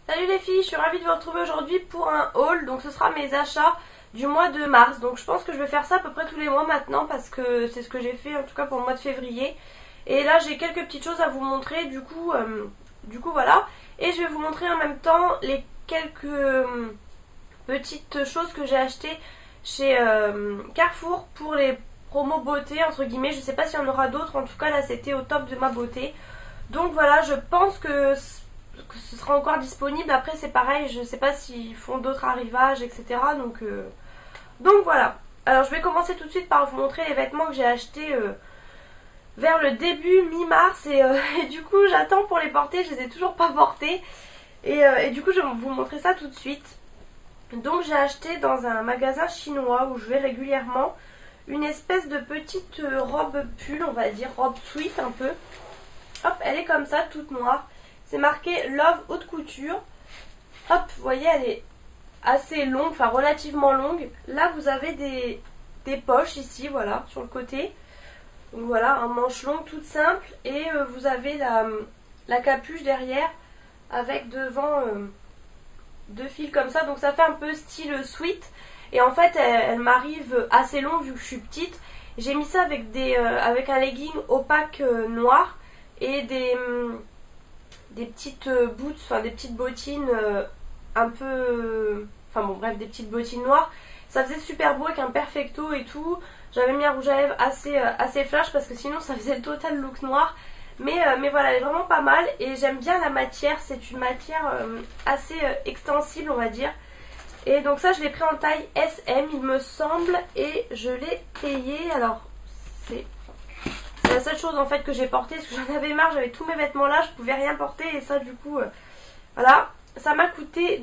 Salut les filles, je suis ravie de vous retrouver aujourd'hui pour un haul. Donc ce sera mes achats du mois de mars. Donc je pense que je vais faire ça à peu près tous les mois maintenant parce que c'est ce que j'ai fait en tout cas pour le mois de février. Et là j'ai quelques petites choses à vous montrer du coup voilà. Et je vais vous montrer en même temps les quelques petites choses que j'ai achetées chez Carrefour pour les promos beauté entre guillemets. Je sais pas s'il y en aura d'autres, en tout cas là c'était au top de ma beauté. Donc voilà, je pense que ce sera encore disponible. Après c'est pareil, je sais pas s'ils font d'autres arrivages, etc. Donc voilà. Alors je vais commencer tout de suite par vous montrer les vêtements que j'ai achetés vers le début mi-mars et du coup j'attends pour les porter, je les ai toujours pas portés et du coup je vais vous montrer ça tout de suite. Donc j'ai acheté dans un magasin chinois où je vais régulièrement une espèce de petite robe pull, on va dire robe sweat un peu. Hop, elle est comme ça, toute noire. C'est marqué Love Haute Couture. Hop, vous voyez, elle est assez longue, enfin relativement longue. Là, vous avez des poches ici, voilà, sur le côté. Donc voilà, un manche long, toute simple. Et vous avez la capuche derrière avec devant deux fils comme ça. Donc ça fait un peu style sweat. Et en fait, elle m'arrive assez longue vu que je suis petite. J'ai mis ça avec, avec un legging opaque noir et des petites boots, enfin des petites bottines un peu... Enfin bon bref, des petites bottines noires. Ça faisait super beau avec un perfecto et tout. J'avais mis un rouge à lèvres assez flash parce que sinon ça faisait le total look noir. Mais voilà, elle est vraiment pas mal et j'aime bien la matière. C'est une matière assez extensible on va dire. Et donc ça je l'ai pris en taille SM il me semble et je l'ai payé. Alors c'est la seule chose en fait que j'ai portée parce que j'en avais marre, j'avais tous mes vêtements là, je pouvais rien porter et ça du coup voilà, ça m'a coûté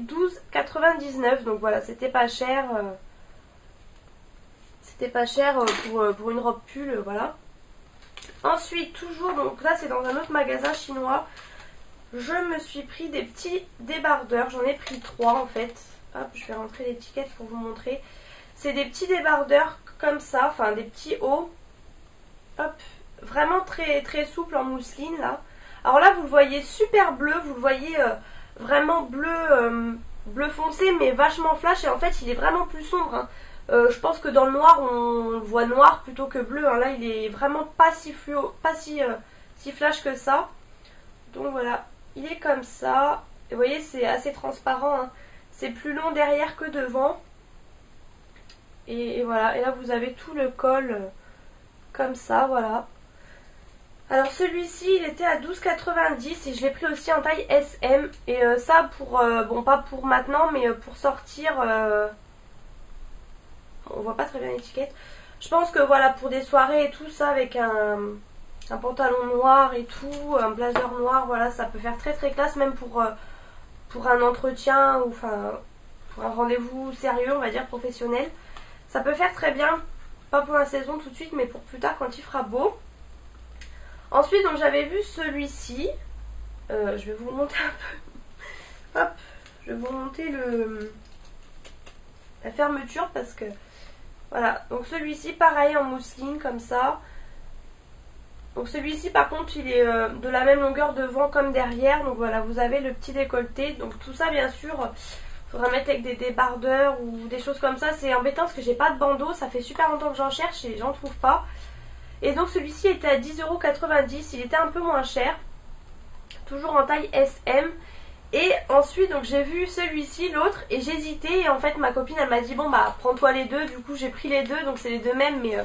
12,99 donc voilà, c'était pas cher pour une robe pull voilà. Ensuite toujours, donc là c'est dans un autre magasin chinois, je me suis pris des petits débardeurs, j'en ai pris 3 en fait. Hop, je vais rentrer l'étiquette pour vous montrer. C'est des petits débardeurs comme ça, enfin des petits hauts. Hop, vraiment très très souple en mousseline là. Alors là vous le voyez super bleu, vous le voyez vraiment bleu foncé mais vachement flash et en fait il est vraiment plus sombre hein. Je pense que dans le noir on le voit noir plutôt que bleu hein. Là il est vraiment pas si fluo, pas si flash que ça. Donc voilà, il est comme ça et vous voyez c'est assez transparent hein. C'est plus long derrière que devant et voilà, et là vous avez tout le col comme ça voilà. Alors celui-ci il était à 12,90 et je l'ai pris aussi en taille SM et ça pour, bon pas pour maintenant mais pour sortir, on voit pas très bien l'étiquette, je pense que voilà pour des soirées et tout ça avec un pantalon noir et tout, un blazer noir, voilà ça peut faire très très classe même pour un entretien ou enfin pour un rendez-vous sérieux on va dire professionnel, ça peut faire très bien, pas pour la saison tout de suite mais pour plus tard quand il fera beau. Ensuite, donc j'avais vu celui-ci. Je vais vous remonter un peu. Hop, je vais vous remonter la fermeture parce que voilà. Donc celui-ci, pareil en mousseline comme ça. Donc celui-ci, par contre, il est de la même longueur devant comme derrière. Donc voilà, vous avez le petit décolleté. Donc tout ça, bien sûr, il faudra mettre avec des débardeurs ou des choses comme ça. C'est embêtant parce que j'ai pas de bandeau. Ça fait super longtemps que j'en cherche et j'en trouve pas. Et donc celui-ci était à 10,90 €, il était un peu moins cher, toujours en taille SM. Et ensuite donc j'ai vu celui-ci, l'autre, et j'hésitais et en fait ma copine elle m'a dit bon bah prends-toi les deux, du coup j'ai pris les deux, donc c'est les deux mêmes mais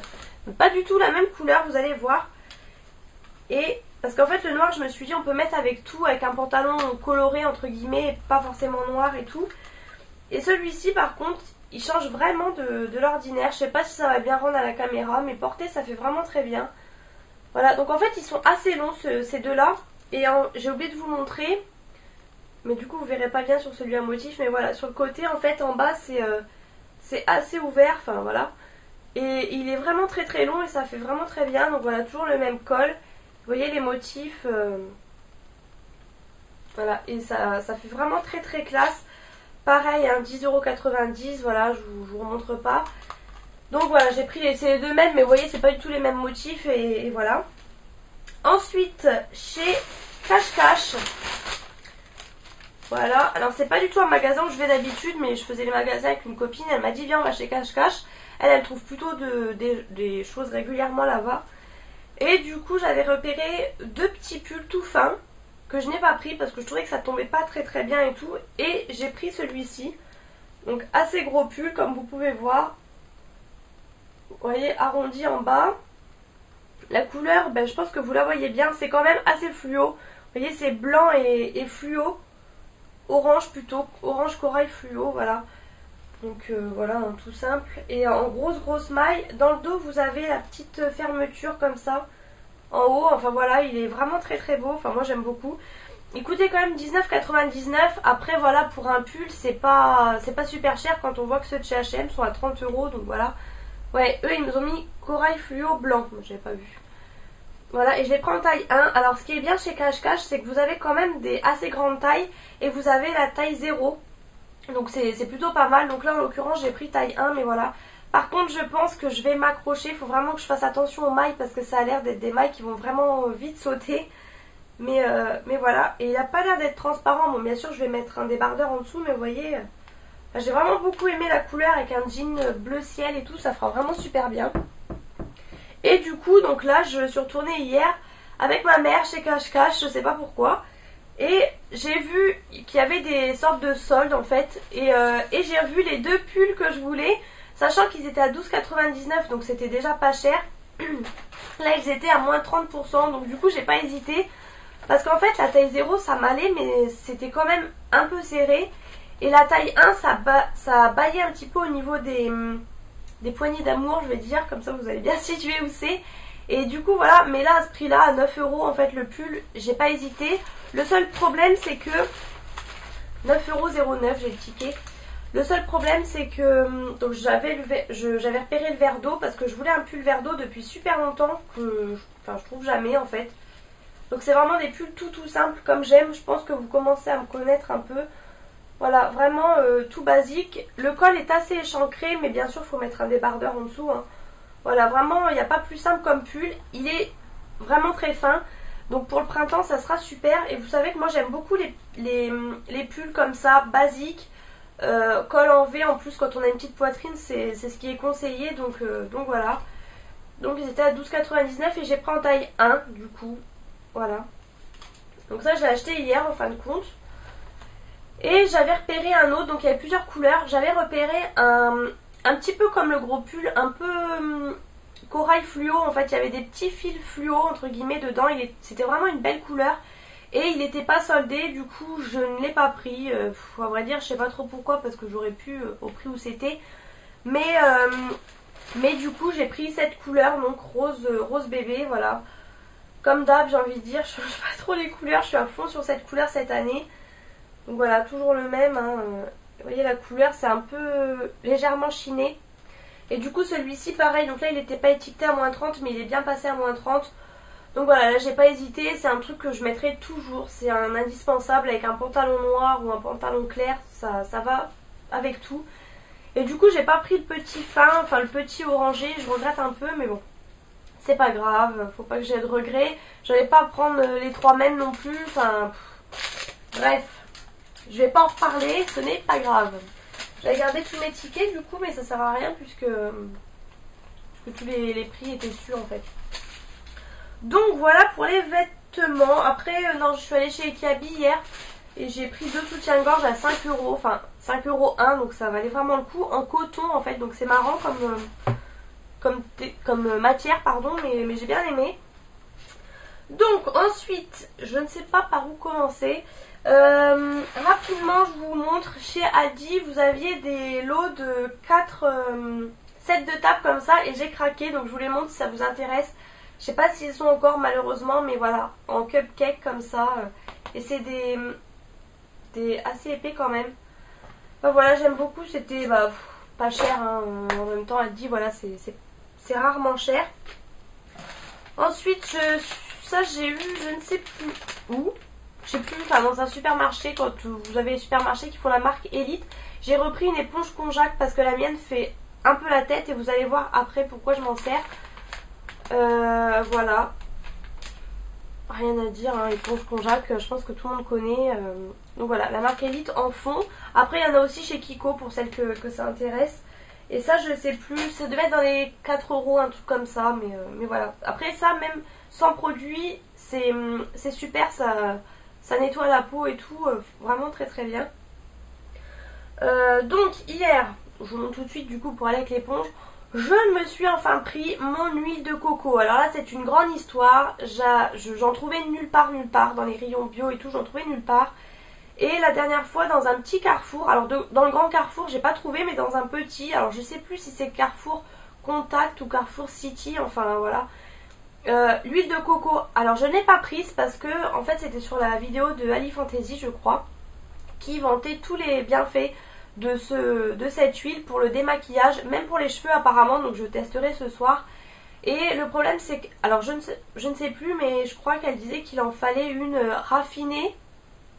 pas du tout la même couleur, vous allez voir. Et parce qu'en fait le noir je me suis dit on peut mettre avec tout, avec un pantalon coloré entre guillemets, pas forcément noir et tout. Et celui-ci par contre il change vraiment de l'ordinaire. Je sais pas si ça va bien rendre à la caméra, mais porter ça fait vraiment très bien. Voilà, donc en fait ils sont assez longs ces deux-là. Et j'ai oublié de vous montrer, mais du coup vous verrez pas bien sur celui à motif. Mais voilà, sur le côté en fait en bas c'est assez ouvert, enfin voilà. Et il est vraiment très très long et ça fait vraiment très bien. Donc voilà, toujours le même col. Vous voyez les motifs. Voilà, et ça fait vraiment très très classe. Pareil, hein, 10,90 €, voilà, je vous remontre pas. Donc voilà, j'ai pris c'est les deux mêmes, mais vous voyez, c'est pas du tout les mêmes motifs, et voilà. Ensuite, chez Cache Cache, Voilà, alors c'est pas du tout un magasin où je vais d'habitude, mais je faisais les magasins avec une copine, elle m'a dit viens on va chez Cache Cache. Elle trouve plutôt des choses régulièrement là-bas. Et du coup j'avais repéré deux petits pulls tout fins que je n'ai pas pris parce que je trouvais que ça tombait pas très bien et tout. Et j'ai pris celui-ci, donc assez gros pull comme vous pouvez voir. Vous voyez, arrondi en bas. La couleur, ben, je pense que vous la voyez bien, c'est quand même assez fluo. Vous voyez, c'est blanc et fluo. Orange plutôt, orange corail fluo, voilà. Donc voilà, hein, tout simple. Et en grosse maille, dans le dos vous avez la petite fermeture comme ça. En haut, enfin voilà, il est vraiment très beau, enfin moi j'aime beaucoup. Il coûtait quand même 19,99 €. Après voilà, pour un pull c'est pas super cher quand on voit que ceux de chez H&M sont à 30 €, donc voilà. Ouais, eux ils nous ont mis corail fluo blanc, moi j'avais pas vu. Voilà, et je les prends en taille 1. Alors ce qui est bien chez Cache Cache, c'est que vous avez quand même des assez grandes tailles et vous avez la taille 0. Donc c'est plutôt pas mal. Donc là en l'occurrence j'ai pris taille 1, mais voilà. Par contre je pense que je vais m'accrocher. Il faut vraiment que je fasse attention aux mailles parce que ça a l'air d'être des mailles qui vont vraiment vite sauter. Mais voilà, et il a pas l'air d'être transparent. Bon bien sûr je vais mettre un débardeur en dessous, mais vous voyez, j'ai vraiment beaucoup aimé la couleur avec un jean bleu ciel et tout. Ça fera vraiment super bien. Et du coup, donc là, je suis retournée hier avec ma mère chez Cache Cache, je sais pas pourquoi. Et j'ai vu qu'il y avait des sortes de soldes en fait. Et j'ai revu les deux pulls que je voulais, sachant qu'ils étaient à 12,99 €, donc c'était déjà pas cher. Là, ils étaient à moins 30%, donc du coup, j'ai pas hésité. Parce qu'en fait, la taille 0, ça m'allait, mais c'était quand même un peu serré. Et la taille 1, ça baillait un petit peu au niveau des poignées d'amour, je vais dire, comme ça vous allez bien situer où c'est. Et du coup voilà, mais là à ce prix là, à 9 € en fait le pull, j'ai pas hésité. Le seul problème c'est que 9,09 € j'ai le ticket. Le seul problème c'est que donc j'avais repéré le verre d'eau parce que je voulais un pull verre d'eau depuis super longtemps que je trouve jamais en fait. Donc c'est vraiment des pulls tout simples comme j'aime. Je pense que vous commencez à me connaître un peu. Voilà, vraiment tout basique. Le col est assez échancré, mais bien sûr, il faut mettre un débardeur en dessous. Hein. Voilà, vraiment, il n'y a pas plus simple comme pull. Il est vraiment très fin. Donc pour le printemps, ça sera super. Et vous savez que moi, j'aime beaucoup les pulls comme ça, basiques. Col en V, en plus, quand on a une petite poitrine, c'est ce qui est conseillé. Donc voilà. Donc ils étaient à 12,99 € et j'ai pris en taille 1, du coup. Voilà. Donc ça, j'ai acheté hier, en fin de compte. Et j'avais repéré un autre, donc il y avait plusieurs couleurs. J'avais repéré un petit peu comme le gros pull, un peu corail fluo. En fait, il y avait des petits fils fluo entre guillemets dedans. C'était vraiment une belle couleur. Et il n'était pas soldé, du coup je ne l'ai pas pris. À vrai dire, je sais pas trop pourquoi, parce que j'aurais pu au prix où c'était. Mais du coup j'ai pris cette couleur, donc rose bébé, voilà. Comme d'hab, j'ai envie de dire, je change pas trop les couleurs, je suis à fond sur cette couleur cette année. Donc voilà, toujours le même. Hein. Vous voyez la couleur, c'est un peu légèrement chiné. Et du coup celui-ci pareil, donc là il n'était pas étiqueté à moins 30, mais il est bien passé à moins 30. Donc voilà, là j'ai pas hésité, c'est un truc que je mettrai toujours. C'est un indispensable avec un pantalon noir ou un pantalon clair, ça va avec tout. Et du coup j'ai pas pris le petit fin, enfin le petit orangé, je regrette un peu, mais bon. C'est pas grave, faut pas que j'aie de regrets. J'allais pas prendre les trois mêmes non plus, enfin... Bref. Je vais pas en reparler, ce n'est pas grave. J'avais gardé tous mes tickets du coup, mais ça sert à rien puisque tous les prix étaient sûrs en fait. Donc voilà pour les vêtements. Après, non, je suis allée chez Ekiabi hier et j'ai pris deux soutiens-gorge à 5 €. Enfin, 5 € un, donc ça valait vraiment le coup. En coton en fait, donc c'est marrant comme matière, pardon, mais j'ai bien aimé. Donc ensuite, je ne sais pas par où commencer. Rapidement, je vous montre, chez Aldi, vous aviez des lots de 4 sets de table comme ça et j'ai craqué, donc je vous les montre si ça vous intéresse. Je sais pas s'ils sont encore malheureusement, mais voilà, en cupcake comme ça. Et c'est des assez épais quand même. Enfin, voilà, j'aime beaucoup, c'était pas cher, hein. En même temps Aldi, voilà, c'est rarement cher. Ensuite, ça j'ai eu, je ne sais plus où. Je sais plus, enfin dans un supermarché, quand vous avez les supermarchés qui font la marque Elite, j'ai repris une éponge konjac parce que la mienne fait un peu la tête et vous allez voir après pourquoi je m'en sers. Voilà. rien à dire, hein, éponge Conjac, je pense que tout le monde connaît. Donc voilà, la marque Elite en fond. Après, il y en a aussi chez Kiko pour celles que ça intéresse. Et ça, je sais plus, ça devait être dans les 4 euros, un truc comme ça, mais voilà. Après ça, même sans produit, c'est super, ça nettoie la peau et tout, vraiment très très bien. Donc hier, je vous montre tout de suite du coup pour aller avec l'éponge, je me suis enfin pris mon huile de coco. Alors là, c'est une grande histoire, j'en trouvais nulle part, dans les rayons bio et tout, j'en trouvais nulle part. Et la dernière fois dans un petit Carrefour, alors dans le grand Carrefour j'ai pas trouvé, mais dans un petit, alors je sais plus si c'est Carrefour Contact ou Carrefour City, enfin voilà. L'huile de coco, alors je ne l'ai pas prise parce que en fait c'était sur la vidéo de Ali Fantasy je crois, qui vantait tous les bienfaits de cette huile pour le démaquillage, même pour les cheveux apparemment, donc je testerai ce soir. Et le problème c'est que, alors je ne sais plus, mais je crois qu'elle disait qu'il en fallait une raffinée,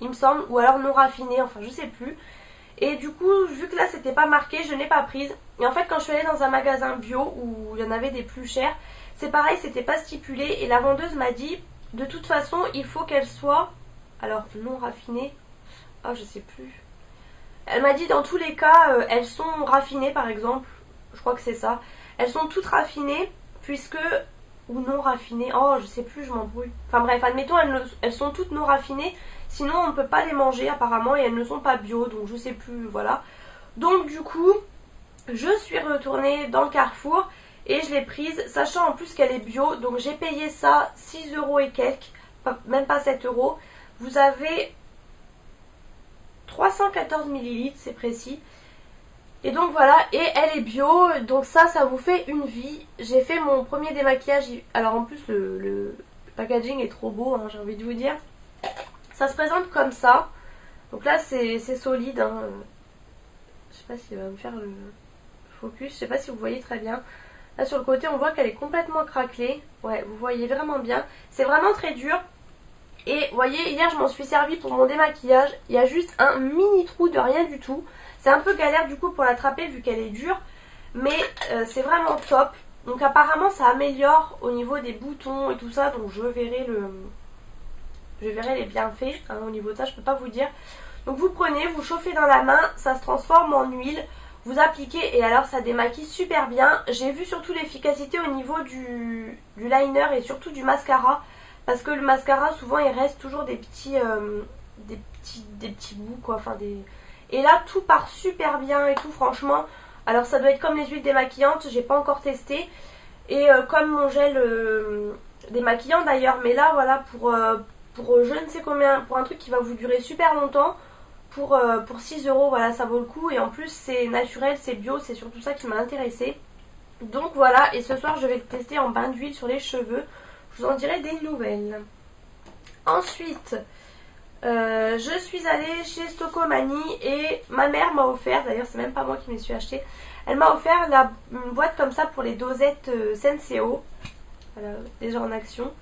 il me semble, ou alors non raffinée, enfin je sais plus. Et du coup, vu que là c'était pas marqué, je n'ai pas prise. Et en fait, quand je suis allée dans un magasin bio où il y en avait des plus chers, c'est pareil, c'était pas stipulé. Et la vendeuse m'a dit, de toute façon, il faut qu'elle soit, alors non raffinée, ah je sais plus. Elle m'a dit dans tous les cas, elles sont raffinées par exemple, je crois que c'est ça. Elles sont toutes raffinées, puisque, ou non raffinées, oh je sais plus, je m'embrouille. Enfin bref, admettons, elles sont toutes non raffinées. Sinon on ne peut pas les manger apparemment et elles ne sont pas bio, donc je sais plus, voilà. Donc du coup, je suis retournée dans le Carrefour et je l'ai prise, sachant en plus qu'elle est bio. Donc j'ai payé ça 6 euros et quelques, même pas 7 euros. Vous avez 314 millilitres, c'est précis. Et donc voilà, et elle est bio, donc ça vous fait une vie. J'ai fait mon premier démaquillage, alors en plus le packaging est trop beau, hein, j'ai envie de vous dire. Ça se présente comme ça. Donc là c'est solide. Hein. Je sais pas s'il va me faire le focus. Je sais pas si vous voyez très bien. Là sur le côté on voit qu'elle est complètement craquelée. Ouais, vous voyez vraiment bien. C'est vraiment très dur. Et vous voyez, hier je m'en suis servi pour mon démaquillage. Il y a juste un mini trou de rien du tout. C'est un peu galère du coup pour l'attraper vu qu'elle est dure. Mais c'est vraiment top. Donc apparemment ça améliore au niveau des boutons et tout ça. Donc je verrai les bienfaits, hein, au niveau de ça, je peux pas vous dire. Donc vous prenez, vous chauffez dans la main, ça se transforme en huile, vous appliquez et alors ça démaquille super bien. J'ai vu surtout l'efficacité au niveau du liner et surtout du mascara, parce que le mascara souvent il reste toujours des petits bouts quoi, enfin des... Et là tout part super bien et tout, franchement. Alors ça doit être comme les huiles démaquillantes, j'ai pas encore testé. Et comme mon gel démaquillant d'ailleurs, mais là voilà pour je ne sais combien, pour un truc qui va vous durer super longtemps, pour 6 euros, voilà, ça vaut le coup. Et en plus c'est naturel, c'est bio, c'est surtout ça qui m'a intéressée. Donc voilà, et ce soir je vais le tester en bain d'huile sur les cheveux. Je vous en dirai des nouvelles. Ensuite, je suis allée chez Stocomanie et ma mère m'a offert, d'ailleurs c'est même pas moi qui me suis acheté, elle m'a offert une boîte comme ça pour les dosettes Senseo. Voilà, déjà en action.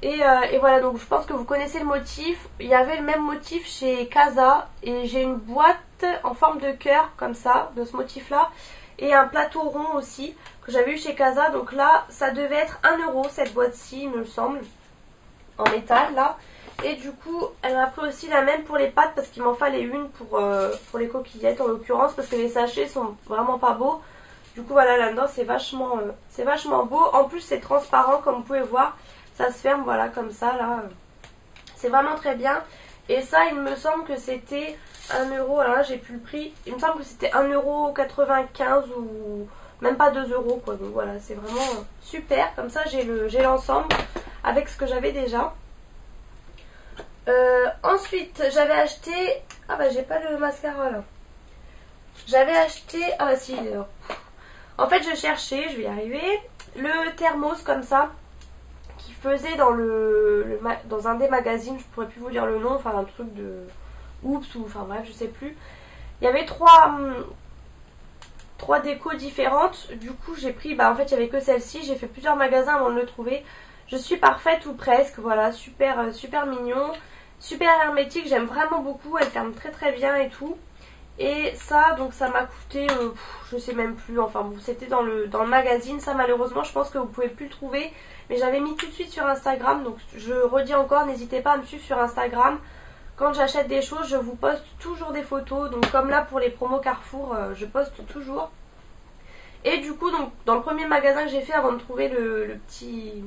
Et voilà, donc je pense que vous connaissez le motif. Il y avait le même motif chez Casa. Et j'ai une boîte en forme de cœur, comme ça, de ce motif-là. Et un plateau rond aussi, que j'avais eu chez Casa. Donc là, ça devait être 1 euro cette boîte-ci, il me semble. En métal, là. Et du coup, elle m'a pris aussi la même pour les pâtes, parce qu'il m'en fallait une pour les coquillettes, en l'occurrence. Parce que les sachets sont vraiment pas beaux. Du coup, voilà, là-dedans, c'est vachement beau. En plus, c'est transparent, comme vous pouvez voir. Ça se ferme, voilà, comme ça, là. C'est vraiment très bien. Et ça, il me semble que c'était 1 euro. Alors là, j'ai plus le prix. Il me semble que c'était 1,95 € ou même pas 2 euros, quoi. Donc voilà, c'est vraiment super. Comme ça, j'ai l'ensemble avec ce que j'avais déjà. Ensuite, j'avais acheté... Ah bah, j'ai pas le mascara, là. J'avais acheté... Ah bah si, en fait, je cherchais, je vais y arriver, le thermos, comme ça. Faisait dans un des magazines, je pourrais plus vous dire le nom, enfin un truc de Oups ou enfin bref, je sais plus. Il y avait trois décos différentes. Du coup, j'ai pris, en fait, il y avait que celle-ci. J'ai fait plusieurs magasins avant de le trouver. Je suis parfaite ou presque, voilà, super mignon, super hermétique. J'aime vraiment beaucoup. Elle ferme très très bien et tout. Et ça, donc ça m'a coûté, je sais même plus, enfin bon, c'était dans le magazine. Ça malheureusement, je pense que vous pouvez plus le trouver. Mais j'avais mis tout de suite sur Instagram, donc je redis encore, n'hésitez pas à me suivre sur Instagram. Quand j'achète des choses, je vous poste toujours des photos. Donc comme là pour les promos Carrefour, je poste toujours. Et du coup, donc dans le premier magasin que j'ai fait avant de trouver le petit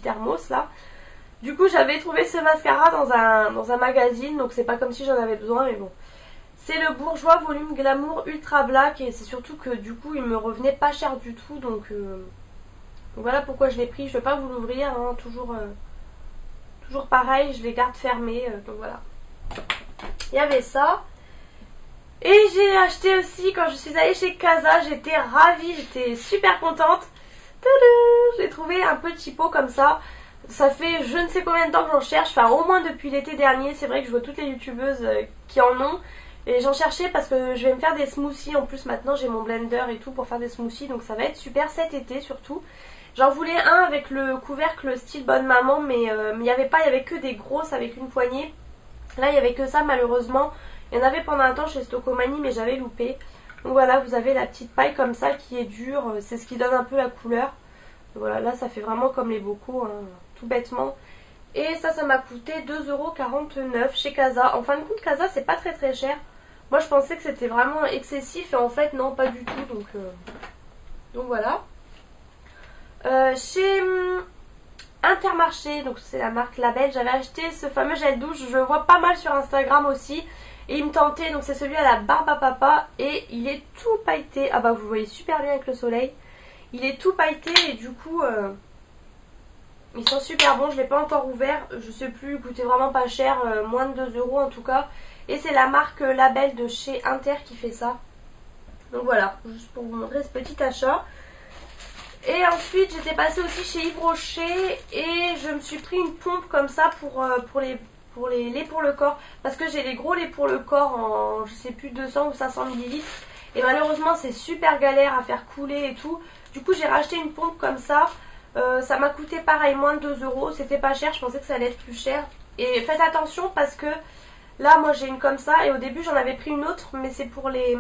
thermos là, du coup j'avais trouvé ce mascara dans un magazine. Donc c'est pas comme si j'en avais besoin, mais bon. C'est le Bourjois Volume Glamour Ultra Black. Et c'est surtout que du coup il me revenait pas cher du tout. Donc voilà pourquoi je l'ai pris. Je vais pas vous l'ouvrir, hein, toujours pareil, je les garde fermés. Donc voilà. Il y avait ça. Et j'ai acheté aussi, quand je suis allée chez Casa, j'étais ravie, j'étais super contente. J'ai trouvé un petit pot comme ça. Ça fait je ne sais combien de temps que j'en cherche, enfin au moins depuis l'été dernier. C'est vrai que je vois toutes les youtubeuses qui en ont. Et j'en cherchais parce que je vais me faire des smoothies. En plus maintenant j'ai mon blender et tout pour faire des smoothies. Donc ça va être super cet été surtout. J'en voulais un avec le couvercle style bonne maman. Mais il n'y avait pas, il y avait que des grosses avec une poignée. Là il n'y avait que ça malheureusement. Il y en avait pendant un temps chez Stocomanie mais j'avais loupé. Donc voilà, vous avez la petite paille comme ça qui est dure. C'est ce qui donne un peu la couleur. Voilà, là ça fait vraiment comme les bocaux, hein, tout bêtement. Et ça m'a coûté 2,49€ chez Casa. En fin de compte, Casa c'est pas très très cher. Moi je pensais que c'était vraiment excessif et en fait non, pas du tout. Donc voilà. Chez Intermarché, donc c'est la marque Label, j'avais acheté ce fameux gel douche. Je le vois pas mal sur Instagram aussi. Et il me tentait, donc c'est celui à la barbe à papa. Et il est tout pailleté. Ah bah vous voyez super bien avec le soleil. Il est tout pailleté et du coup ils sont super bons. Je ne l'ai pas encore ouvert, je sais plus, il coûtait vraiment pas cher, moins de 2€ en tout cas. Et c'est la marque Label de chez Inter qui fait ça. Donc voilà, juste pour vous montrer ce petit achat. Et ensuite j'étais passée aussi chez Yves Rocher et je me suis pris une pompe comme ça pour les laits pour le corps. Parce que j'ai les gros laits pour le corps en je sais plus 200 ou 500 ml. Et malheureusement c'est super galère à faire couler et tout. Du coup j'ai racheté une pompe comme ça. Ça m'a coûté pareil moins de 2€. C'était pas cher, je pensais que ça allait être plus cher. Et faites attention parce que là moi j'ai une comme ça. Et au début j'en avais pris une autre. Mais c'est pour les...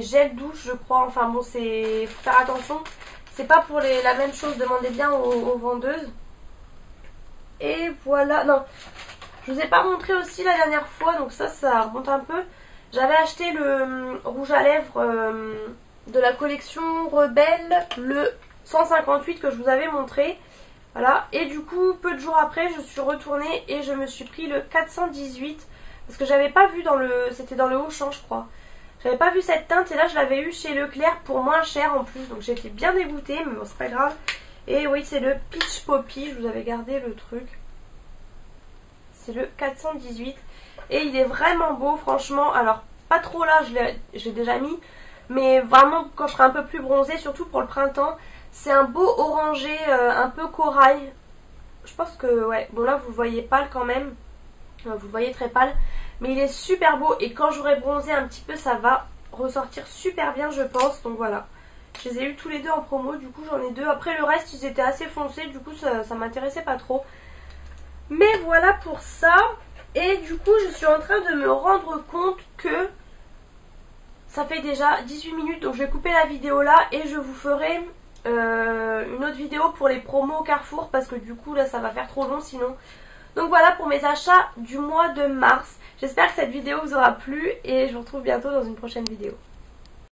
gels douche je crois. Enfin bon, c'est... faut faire attention. C'est pas pour la même chose, demandez bien aux vendeuses. Et voilà, non, je vous ai pas montré aussi la dernière fois. Donc ça remonte un peu. J'avais acheté le rouge à lèvres de la collection Rebelle, le 158 que je vous avais montré. Voilà, et du coup peu de jours après je suis retournée et je me suis pris le 418. Parce que j'avais pas vu c'était dans le Auchan je crois. J'avais pas vu cette teinte et là je l'avais eu chez Leclerc pour moins cher en plus. Donc j'étais bien dégoûtée mais bon c'est pas grave. Et oui c'est le Peach Poppy, je vous avais gardé le truc. C'est le 418. Et il est vraiment beau franchement. Alors pas trop là, je l'ai déjà mis. Mais vraiment quand je serai un peu plus bronzée, surtout pour le printemps. C'est un beau orangé, un peu corail. Je pense que ouais, bon là vous le voyez pâle quand même. Vous le voyez très pâle. Mais il est super beau et quand j'aurai bronzé un petit peu ça va ressortir super bien je pense. Donc voilà. Je les ai eu tous les deux en promo, du coup j'en ai deux. Après le reste ils étaient assez foncés, du coup ça m'intéressait pas trop. Mais voilà pour ça. Et du coup je suis en train de me rendre compte que ça fait déjà 18 minutes. Donc je vais couper la vidéo là et je vous ferai une autre vidéo pour les promos Carrefour. Parce que du coup là ça va faire trop long sinon. Donc voilà pour mes achats du mois de mars. J'espère que cette vidéo vous aura plu et je vous retrouve bientôt dans une prochaine vidéo.